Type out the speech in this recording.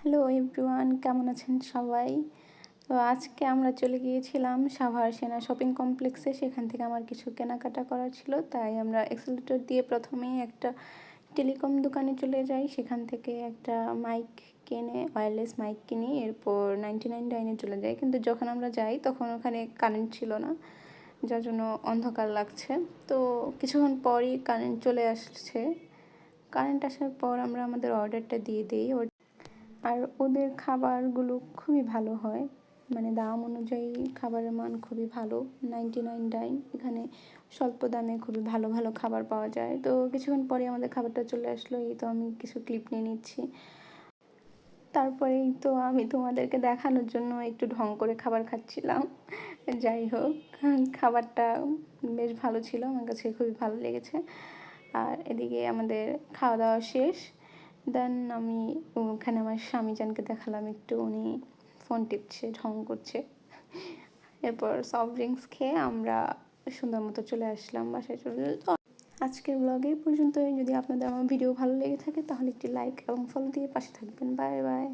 Hello everyone, কেমন আছেন সবাই? তো আজকে আমরা চলে গিয়েছিলাম সাভার সেনা শপিং কমপ্লেক্সে। সেখান থেকে আমার কিছু কেনাকাটা করার ছিল, তাই আমরা এক্সেলেটর দিয়ে প্রথমেই একটা টেলিকম দোকানে চলে যাই। সেখান থেকে একটা মাইক কিনে, ওয়্যারলেস মাইক কিনি। এরপর 99 ডাইনে চলে যাই, কিন্তু যখন আমরা যাই তখন ওখানে কারেন্ট ছিল না, যার জন্য অন্ধকার লাগছে। তো কিছুক্ষণ পরই কারেন্ট চলে আসছে। কারেন্ট আসার পর আমরা আমাদের অর্ডারটা দিয়ে দিই। আর ওদের খাবারগুলো খুবই ভালো হয়, মানে দাম অনুযায়ী খাবারের মান খুবই ভালো। 99 ডাইন, এখানে স্বল্প দামে খুবই ভালো ভালো খাবার পাওয়া যায়। তো কিছুক্ষণ পরে আমাদের খাবারটা চলে আসলো। এই তো আমি কিছু ক্লিপ নিয়ে নিচ্ছি। তারপরেই তো আমি তোমাদেরকে দেখানোর জন্য একটু ঢং করে খাবার খাচ্ছিলাম। যাই হোক, খাবারটা বেশ ভালো ছিল, আমার কাছে খুবই ভালো লেগেছে। আর এদিকে আমাদের খাওয়া দাওয়া শেষ। দেন আমি ওখানে আমার স্বামীজানকে দেখালাম একটু, উনি ফোন টিপছে, ঢং করছে। এরপর সফট ড্রিঙ্কস খেয়ে আমরা সুন্দর মতো চলে আসলাম বাসায়। চলে তো আজকের ব্লগে এই পর্যন্তই। যদি আপনাদের আমার ভিডিও ভালো লেগে থাকে তাহলে একটি লাইক এবং ফলো দিয়ে পাশে থাকবেন। Bye bye.